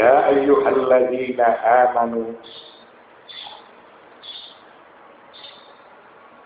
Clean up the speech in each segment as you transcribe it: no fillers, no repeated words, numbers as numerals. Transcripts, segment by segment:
Ya ayyuhalladzina amanu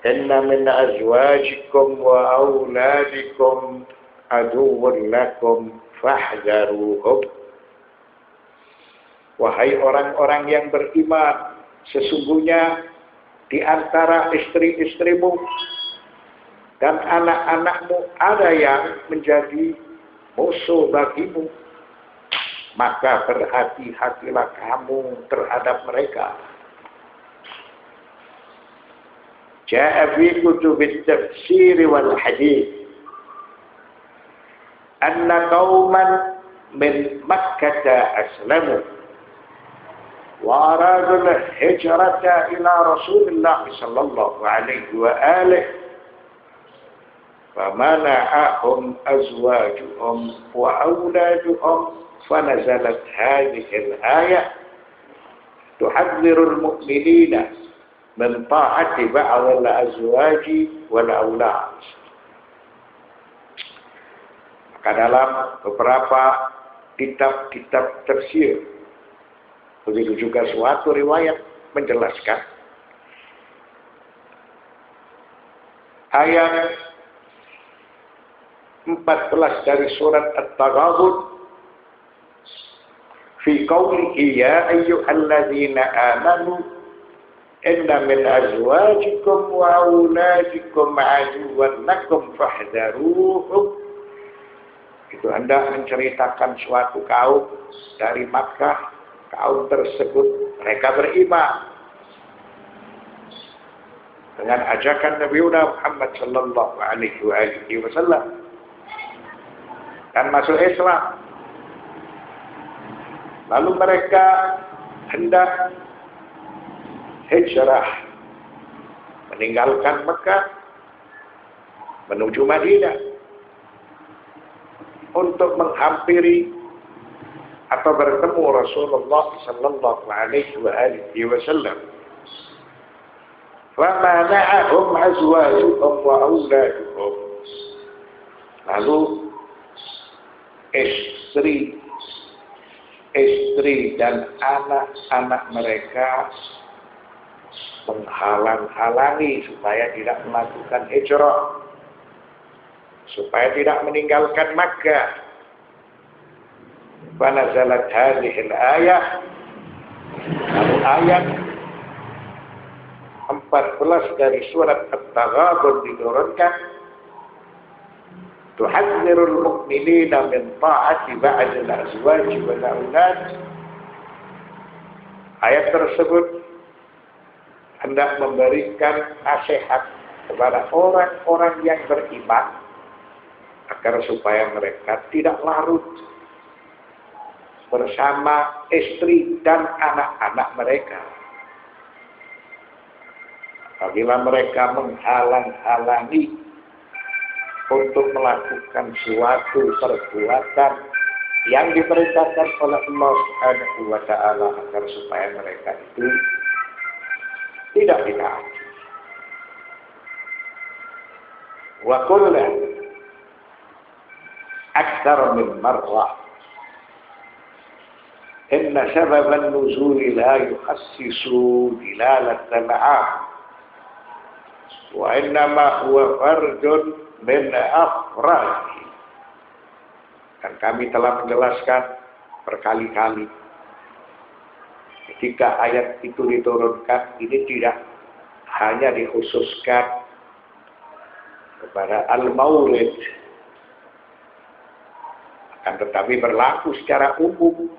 inna min azwajikum wa auladikum aduwwun lakum fahdharuhum. Wahai orang-orang yang beriman, sesungguhnya di antara istri-istrimu dan anak-anakmu ada yang menjadi musuh bagimu, maka berhati-hatilah kamu terhadap mereka. Ja'a fi kutubit tafsir wal hadith anna qauman min Makkah aslamu wa aradu al-hijrata ila Rasulillah sallallahu alaihi wa alihi famana'ahum azwajuhum wa auladuhum fanazalat hadhihi al-ayah tuhadhdhirul mu'minina min ta'ati ba'd al-azwaji wal aulad. Maka dalam beberapa kitab-kitab tafsir, begitu juga suatu riwayat menjelaskan ayat 14 dari surat At-Taghabun fi qawlihi ya ayyuhalladzina amanu inna min azwajikum wa auladikum aduwwan lakum fahdharuhum. Itu hendak menceritakan suatu kaum dari Makkah. Kaum tersebut mereka beriman dengan ajakan Nabi Muhammad sallallahu alaihi wasallam dan masuk Islam. Lalu mereka hendak hijrah meninggalkan Mekah menuju Madinah untuk menghampiri atau bertemu Rasulullah sallallahu alaihi wasallam. Famana'ahum azwajuhum wa auladuhum. Lalu istri dan anak-anak mereka menghalang-halangi supaya tidak melakukan hijrah, supaya tidak meninggalkan Makkah. Fanazalat hadhihi al-ayah. Lalu ayat 14 dari surat At-Taghabun diturunkan. Tuhadhdhirul mu'minina min ta'ati ba'd al-azwaji wal aulad. Ayat tersebut hendak memberikan nasihat kepada orang-orang yang beriman agar supaya mereka tidak larut bersama istri dan anak-anak mereka. Apabila mereka menghalang-halangi untuk melakukan suatu perbuatan yang diperintahkan oleh Allah Subhanahu wa taala agar supaya mereka itu tidak ditaati. Wa qulna aktsar min marrah inna sababan nuzul la yukhassisu dilalatan 'am wa innama huwa fardun min afrad. Dan kami telah menjelaskan berkali-kali ketika ayat itu diturunkan, ini tidak hanya dikhususkan kepada al-maulid, akan tetapi berlaku secara umum.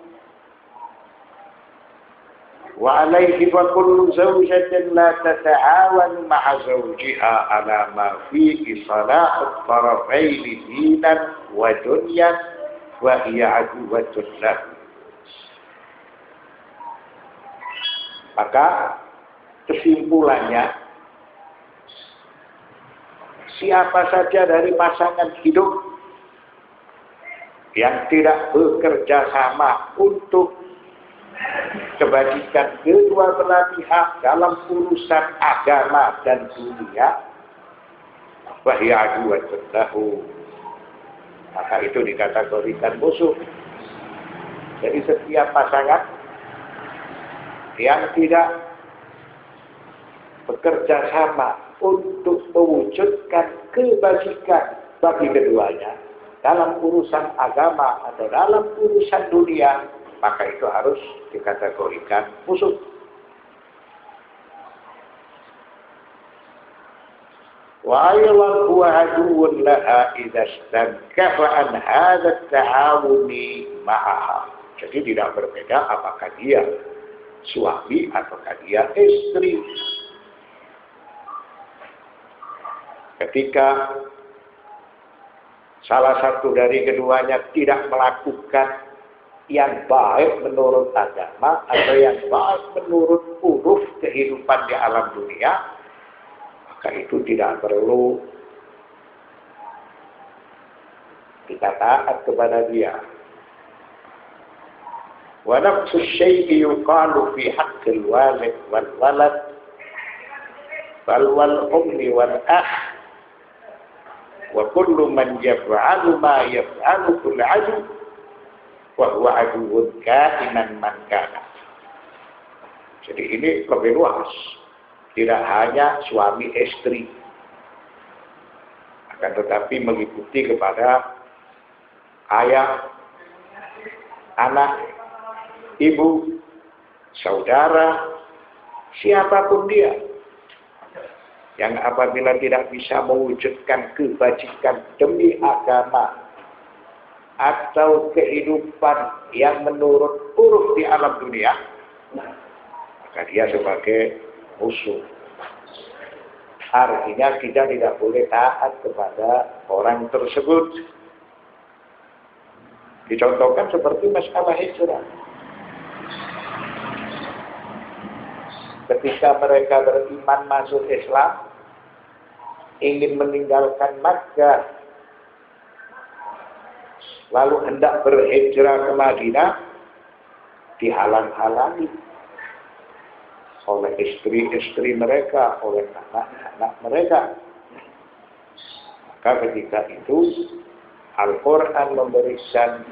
Wa alaihi wa kullu zawjatin la tata'awan ma'a zawjiha ala ma fihi salahu tarafaini dinan wa dunyan wa hiya aduwwatun lahu. Maka kesimpulannya, siapa saja dari pasangan hidup yang tidak bekerja sama untuk kebajikan kedua belah pihak dalam urusan agama dan dunia, wahya aduwwatun lahu, maka itu dikategorikan musuh Jadi setiap pasangan yang tidak bekerja sama untuk mewujudkan kebajikan bagi keduanya dalam urusan agama atau dalam urusan dunia, maka itu harus dikategorikan musuh. Wa aylan huwa aduwwun laha idza istankafa an hadha at-ta'awuni ma'aha. Jadi tidak berbeda apakah dia suami ataukah dia istri. Ketika salah satu dari keduanya tidak melakukan yang baik menurut agama atau yang baik menurut uruf kehidupan di alam dunia, maka itu tidak perlu kita taat kepada dia. Wa nafsu syai'i yuqalu fi haqqil walid wal walad bal wal ummi wal akh wa kullu man yaf'alu ma yaf'alu kullu adu wa huwa aduwwun ka'inan man kana. Jadi ini lebih luas. Tidak hanya suami istri, akan tetapi meliputi kepada ayah, anak, ibu, saudara, siapapun dia yang apabila tidak bisa mewujudkan kebajikan demi agama atau kehidupan yang menurut uruf di alam dunia, maka dia sebagai musuh. Artinya kita tidak boleh taat kepada orang tersebut. Dicontohkan seperti masalah hijrah. Ketika mereka beriman masuk Islam, ingin meninggalkan Makkah, lalu hendak berhijrah ke Madinah, dihalang-halangi oleh istri-istri mereka, oleh anak-anak mereka. Maka ketika itu Al-Quran memberikan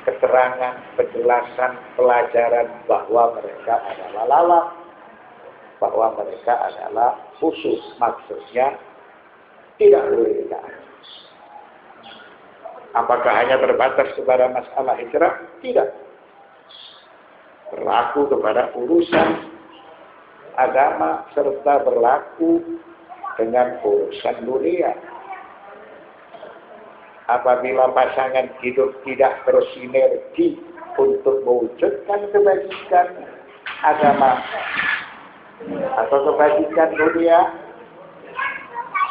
keterangan, penjelasan, pelajaran bahwa mereka adalah lalat, bahwa mereka adalah khusus. Maksudnya tidak boleh ditaat. Apakah hanya terbatas kepada masalah hijrah? Tidak. Berlaku kepada urusan agama serta berlaku dengan urusan dunia. Apabila pasangan hidup tidak bersinergi untuk mewujudkan kebajikan agama atau kebajikan dunia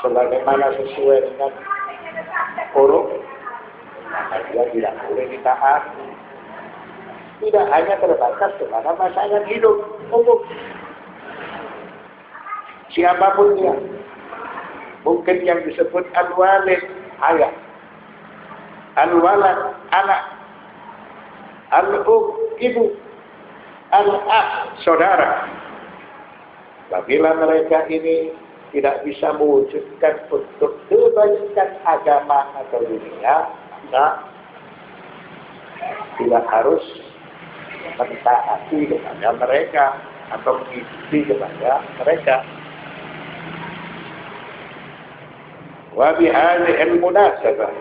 sebagaimana sesuai dengan uruf, maka dia tidak boleh ditaati. Tidak hanya terbatas kepada pasangan hidup umum, siapapun dia. Mungkin yang disebut al-walid, ayah, al-walad, anak, al-um, ibu, al-akh, saudara. Apabila mereka ini tidak bisa mewujudkan untuk kebaikan agama atau dunia, maka tidak harus mentaati kepada mereka atau mengikuti kepada mereka. Wa bihadhihi al-munasabah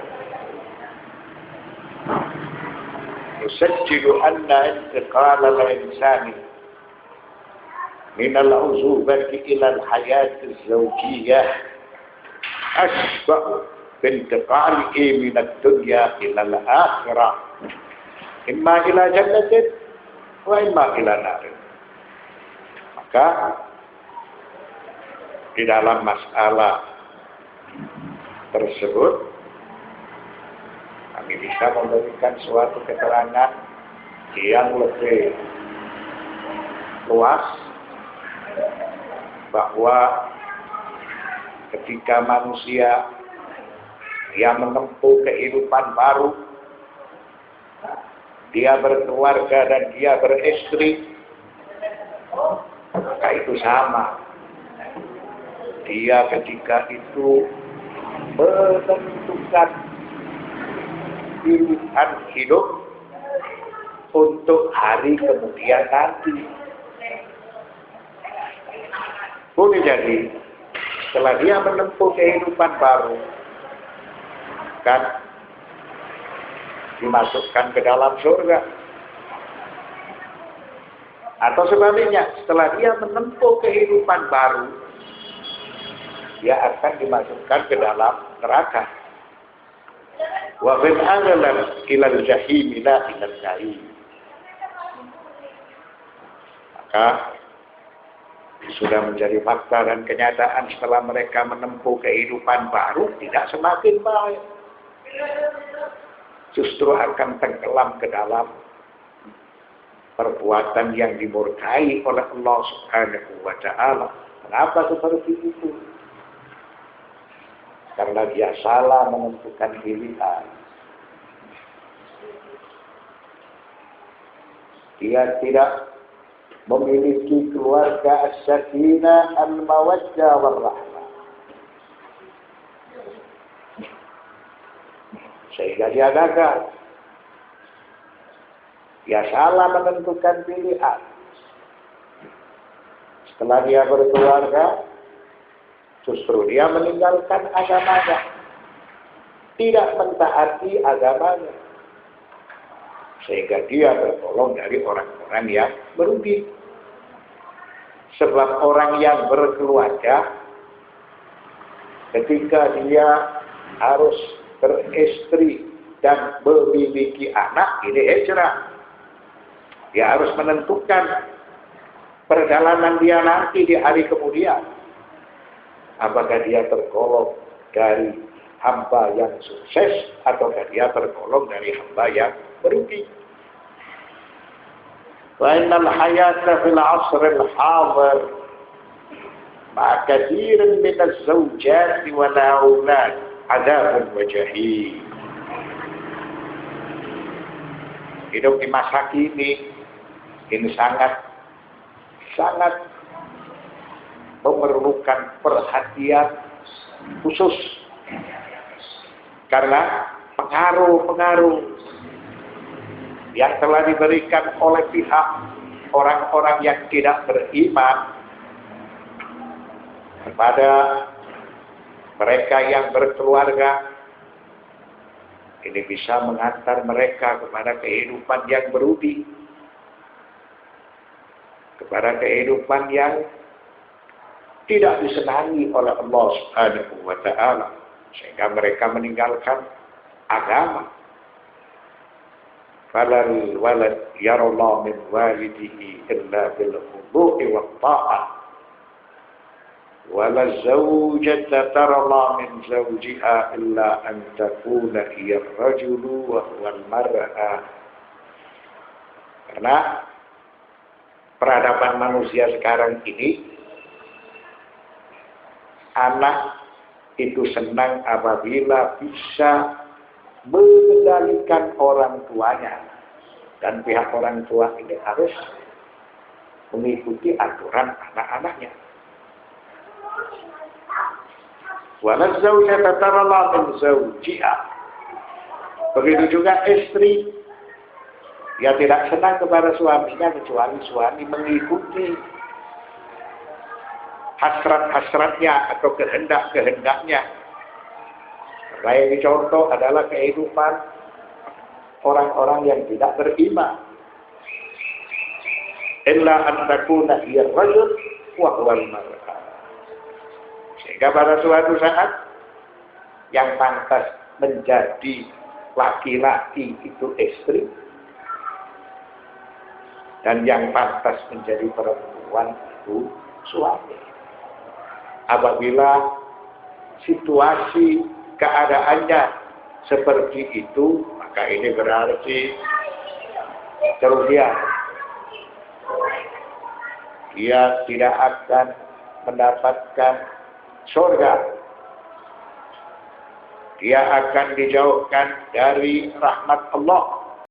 yusajjilu anna intiqal al-insani min al-'uzubati ila al-hayat az-zawjiyyah asbah bintiqalihi min ad-dunya ila al-akhirah imma ila jannatin wa imma ila narin. Maka di dalam masalah tersebut kami bisa memberikan suatu keterangan yang lebih luas bahwa ketika manusia yang menempuh kehidupan baru, dia berkeluarga dan dia beristri, maka itu sama. Dia ketika itu menentukan pilihan hidup untuk hari kemudian nanti. Boleh jadi setelah dia menempuh kehidupan baru, kan dimasukkan ke dalam surga. Atau sebaliknya, setelah dia menempuh kehidupan baru, dia akan dimasukkan ke dalam neraka. Wa bin aghlal ila al-jahim la ila al-na'im. Maka sudah menjadi fakta dan kenyataan setelah mereka menempuh kehidupan baru tidak semakin baik. Justru akan tenggelam ke dalam perbuatan yang dimurkai oleh Allah Subhanahu wa ta'ala. Kenapa seperti itu? Karena dia salah menentukan pilihan. Dia tidak memiliki keluarga as-sakinah al-mawaddah wal-rahmah. Sehingga dia gagal. Dia salah menentukan pilihan. Setelah dia berkeluarga, justru dia meninggalkan agamanya. Tidak mentaati agamanya. Sehingga dia tergolong dari orang-orang yang merugi. Sebab orang yang berkeluarga, ketika dia harus beristri dan memiliki anak, ini hijrah. Dia harus menentukan perjalanan dia nanti di hari kemudian. Apakah dia tergolong dari hamba yang sukses ataukah dia tergolong dari hamba yang merugi. Wa innal hayata fil 'asril hadir ma'a katsirin min az-zawjati wal aulad 'adzabun wa jahim. Hidup di masa kini ini sangat memerlukan perhatian khusus karena pengaruh yang telah diberikan oleh pihak orang-orang yang tidak beriman kepada mereka yang berkeluarga, ini bisa mengantar mereka kepada kehidupan yang merugi, kepada kehidupan yang tidak disenangi oleh Allah Subhanahu wa ta'ala, sehingga mereka meninggalkan agama. Falal walad yarallahu min walidihi illa bil khudu'i wat ta'ah wala zawjata tarallahu min zawjiha illa an takuna hiya ar-rajulu wa huwa al-mar'ah. Karena peradaban manusia sekarang ini, anak itu senang apabila bisa mengendalikan orang tuanya, dan pihak orang tua ini harus mengikuti aturan anak-anaknya. Wala zawjata tarallahu min zawjiha. Begitu juga istri, dia tidak senang kepada suaminya kecuali suami mengikuti hasrat-hasratnya atau kehendak-kehendaknya. Lain contoh adalah kehidupan orang-orang yang tidak beriman. Illa an takuna hiya ar-rajul wa huwa al-mar'ah. Sehingga pada suatu saat yang pantas menjadi laki-laki itu istri, dan yang pantas menjadi perempuan itu suami. Apabila situasi keadaannya seperti itu, maka ini berarti kerugian. Dia tidak akan mendapatkan surga. Dia akan dijauhkan dari rahmat Allah.